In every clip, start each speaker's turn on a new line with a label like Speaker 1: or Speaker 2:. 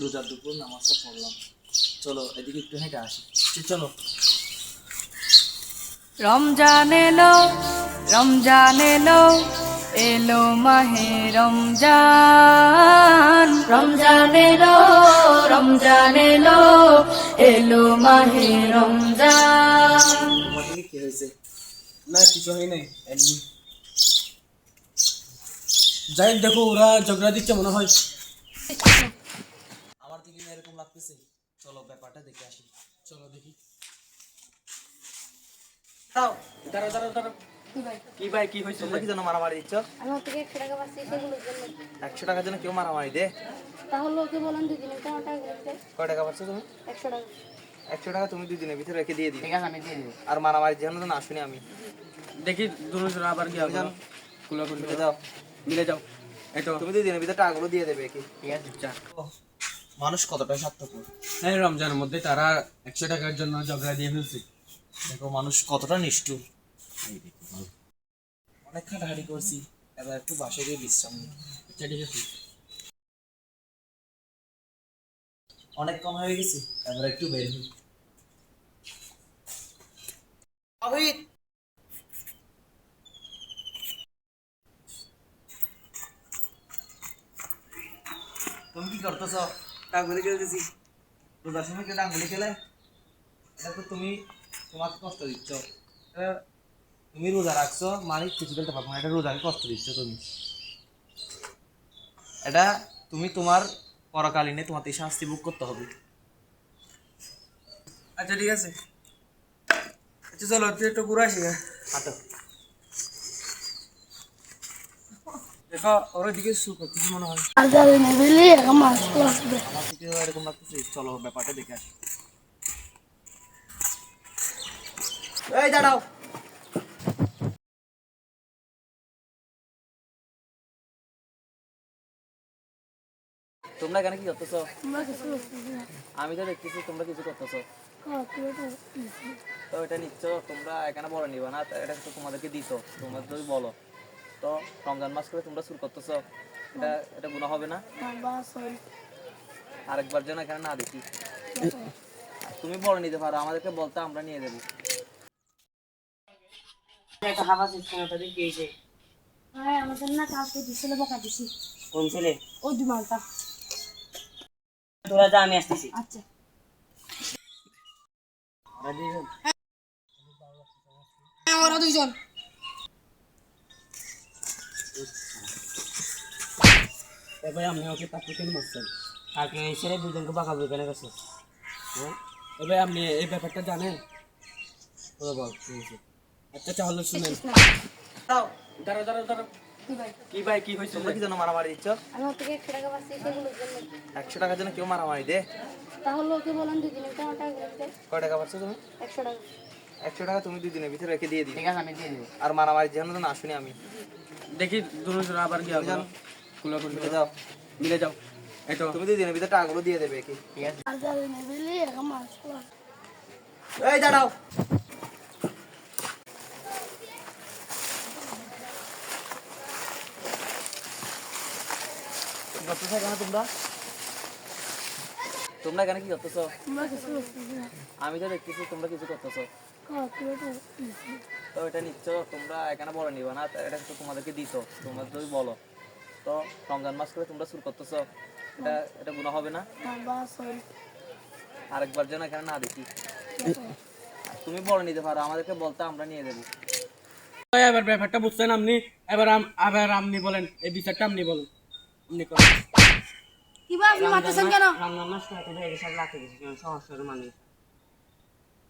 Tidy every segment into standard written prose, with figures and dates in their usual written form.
Speaker 1: রোজার দুপুর নামাজটা পড়লাম, চলো এদিকে একটু হেঁটে আসি। চলো।
Speaker 2: রমজান এলো, রমজান এলো, এলো মাহে রমজান। রমজান এলো, রমজান এলো, এলো মাহে রমজান।
Speaker 1: তোমার দিকে কি হয়েছে?
Speaker 3: না কিছু হয় নাই, এমনি। যাই দেখো, ওরা ঝগড়া দিচ্ছে মনে হয়।
Speaker 1: আমার দিকে না এরকম লাগতেছে, চলো ব্যাপারটা দেখে আসি।
Speaker 3: চলো দেখি।
Speaker 1: দাও।
Speaker 3: দাঁড়া দাঁড়া দাঁড়া। কি ভাই, কি হয়েছে?
Speaker 1: তোমরা কি জন্য মারামারি দিচ্ছ?
Speaker 4: আমার থেকে 100 টাকা পাচ্ছি সেগুলোর জন্য।
Speaker 1: 100 টাকার জন্য কেউ মারামারি দে?
Speaker 4: তাহলে ওকে বলেন 2 দিনে তোমার টাকা দিতে।
Speaker 1: কয় টাকা পাচ্ছ তুমি?
Speaker 4: 100 টাকা।
Speaker 1: 100 টাকা তুমি 2 দিনের ভিতরে রেখে দিয়ে দিই।
Speaker 2: ঠিক আছে, আমি দিয়ে দিব।
Speaker 1: আর মারামারি যেন না শুনি আমি।
Speaker 3: দেখি দুজন আবার কি হবে।
Speaker 1: যাও।
Speaker 3: কুলা কুলি
Speaker 1: মিলে যাও।
Speaker 3: মিলে যাও। এই তো
Speaker 1: তুমি 2 দিনের ভিতরে টাকাগুলো দিয়ে দেবে কি?
Speaker 3: ঠিক আছে। যা।
Speaker 1: মানুষ কতটা স্বার্থপর।
Speaker 3: হ্যাঁ, রমজানের মধ্যে তারা 100 টাকার জন্য ঝগড়া দিয়ে ফেলছে।
Speaker 1: দেখো মানুষ কতটা নিষ্ঠুর। অনেক খাটাখাটি করছি, এবার একটু বাসায় গিয়ে বিশ্রাম নিই।
Speaker 3: আচ্ছা ঠিক আছে।
Speaker 1: অনেক কম হয়ে গেছে, এবার একটু বের হই। তুমি কি করতেছ? ডাঙ্গুলি খেলতেছি। রোজার সময় কেউ ডাঙ্গুলি খেলে? এটা তো তুমি তোমাকে কষ্ট দিচ্ছ। এটা তুমি রোজা রাখছো মানে কিছু খেলতে পারবো না, এটা রোজাকে কষ্ট দিচ্ছ তুমি। এটা তুমি তোমার পরকালীনে তোমাকে শাস্তি ভোগ করতে হবে।
Speaker 3: আচ্ছা ঠিক আছে। আচ্ছা চলো, তুই একটু ঘুরে আসি।
Speaker 1: হাঁটো।
Speaker 3: দেখো ওর দিকে শু করতেছি মনে হয়।
Speaker 4: আজাল নেবেলি এখন মাছ আসবে।
Speaker 1: আমার থেকে এরকম লাগতেছে, চলো ব্যাপারটা দেখে আসি। এই দাঁড়াও। তোমরা এখানে কি করতেছ?
Speaker 4: আমরা কিছু করতেছি না।
Speaker 1: আমি তো দেখতেছি তোমরা কিছু করতেছ। তো এটা নিচ্ছ তোমরা, এখানে বলে নিবা না, এটা তো তোমাদেরকে দিত, তোমরা যদি বলো তো রমজান মাস করে তোমরা শুরু করতেছ, এটা এটা গুনাহ হবে না? আরেকবার যেন এখানে না দেখি। তুমি বলে নিতে পারো, আমাদেরকে বলতে আমরা নিয়ে দেবো।
Speaker 4: হ্যাঁ আমাদের না কালকে দিছিল বকা দিছি।
Speaker 5: কোন ছেলে?
Speaker 4: ওই দুমালটা।
Speaker 5: তোরা যা, আমি আসতেছি।
Speaker 4: আচ্ছা। ওরা দুইজন।
Speaker 3: এবার আমি ওকে তাকে কেন মারছেন?
Speaker 5: কালকে এই ছেলে দুজনকে বাঁকাবো কেন গেছে?
Speaker 3: হ্যাঁ, এবার আপনি এই ব্যাপারটা জানেন?
Speaker 5: তোরা বল কি হয়েছে?
Speaker 3: আচ্ছা তাহলে শুনেন।
Speaker 1: দাও।
Speaker 3: দাঁড়া দাঁড়া দাঁড়া।
Speaker 4: কি ভাই?
Speaker 3: কি ভাই, কি হয়েছে?
Speaker 1: তোমরা কি জন্য মারামারি দিচ্ছ?
Speaker 4: আমার থেকে 100 টাকা পাচ্ছি সেগুলোর জন্য।
Speaker 1: 100 টাকার জন্য কেউ মারামারি দে?
Speaker 4: তাহলে ওকে বলেন 2 দিনে তোমার টাকা দিতে।
Speaker 1: কয় টাকা পাচ্ছ তুমি?
Speaker 4: 100 টাকা।
Speaker 1: 100 টাকা তুমি 2 দিনের ভিতরে রেখে দিয়ে দিই।
Speaker 2: ঠিক আছে, আমি দিয়ে দিব।
Speaker 1: আর মারামারি যেন না শুনি আমি।
Speaker 3: দেখি দুজন আবার কি হবে।
Speaker 1: যান।
Speaker 3: কুলা কুলি
Speaker 1: মিলে যাও।
Speaker 3: মিলে যাও। এই তো
Speaker 1: তুমি 2 দিনের ভিতরে টাকাগুলো দিয়ে দেবে কি?
Speaker 2: ঠিক আছে।
Speaker 4: আজাল নেবেলি এখন মাছ
Speaker 1: এই দাঁড়াও। কি করতেছো এখানে তোমরা? তোমরা এখানে কি করতেছো?
Speaker 4: আমরা কিছু করতেছি না।
Speaker 1: আমি তো দেখতেছি তোমরা কিছু করতেছো। তো এটা নিচ্ছ তোমরা, এখানে বলে নিবা না, এটা তো তোমাদেরকে দিত, তোমরা যদি বলো তো রমজান মাস করে তোমরা শুরু করতেছো, এটা এটা গুনাহ হবে না? আরেকবার যেন এখানে না দেখি। তুমি বলে নিতে পারো, আমাদেরকে বলতে আমরা নিয়ে দেবো।
Speaker 3: এবার ব্যাপারটা বুঝছেন আপনি? আবার আপনি বলেন, এই বিচারটা আপনি বলেন। আপনি করেন।
Speaker 4: কি ভাই আপনি মারতেছেন কেন?
Speaker 5: রান্নার মাস খাইতে হয়ে গেছে, রাখে গেছে কেন? সমস্যার মানুষ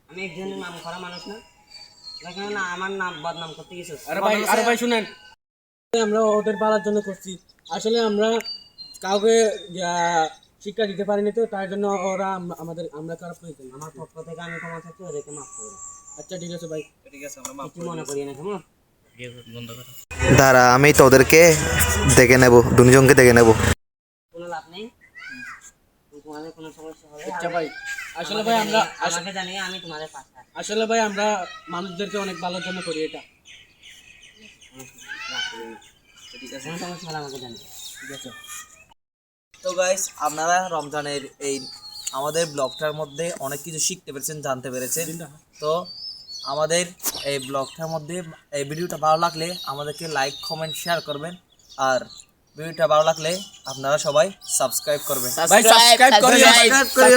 Speaker 5: আমি, একজনের নাম করা মানুষ না। দেখেন না, আমার নাম বদনাম করতে গেছে।
Speaker 3: আরে ভাই শুনেন, আমরা ওদের পালার জন্য করছি, আসলে আমরা কাউকে শিক্ষা দিতে পারিনি, তো তার জন্য ওরা আমরা খারাপ হয়েছি।
Speaker 5: আমার পক্ষ থেকে আমি ক্ষমা চাচ্ছি, ওদেরকে মাফ করবো।
Speaker 3: আচ্ছা ঠিক আছে ভাই।
Speaker 1: ঠিক আছে, আমরা মাফ
Speaker 5: কিছু মনে করি না, কেমন?
Speaker 6: দাঁড়া, আমি তোদেরকে দেখে নেব, দুজনকে দেখে নেব।
Speaker 5: কোনো লাভ নেই। তোমাদের কোনো সমস্যা হলে
Speaker 3: আচ্ছা ভাই, আসলে ভাই আমরা
Speaker 5: আমাকে জানিয়ে আমি তোমাদের পাশে আছি।
Speaker 3: আসলে ভাই আমরা মানুষদেরকে অনেক ভালোর জন্য করি এটা।
Speaker 1: ঠিক আছে।
Speaker 5: কোনো সমস্যা হলে আমাকে জানিয়ে।
Speaker 3: ঠিক আছে।
Speaker 1: তো গাইস আপনারা রমজানের এই আমাদের ব্লগটার মধ্যে অনেক কিছু শিখতে পেরেছেন, জানতে পেরেছেন। তো আমাদের এই ব্লগটার মধ্যে এই ভিডিওটা ভালো লাগলে আমাদেরকে লাইক কমেন্ট শেয়ার করবেন, আর ভিডিওটা ভালো লাগলে আপনারা সবাই সাবস্ক্রাইব করবেন।
Speaker 3: ভাই সাবস্ক্রাইব করে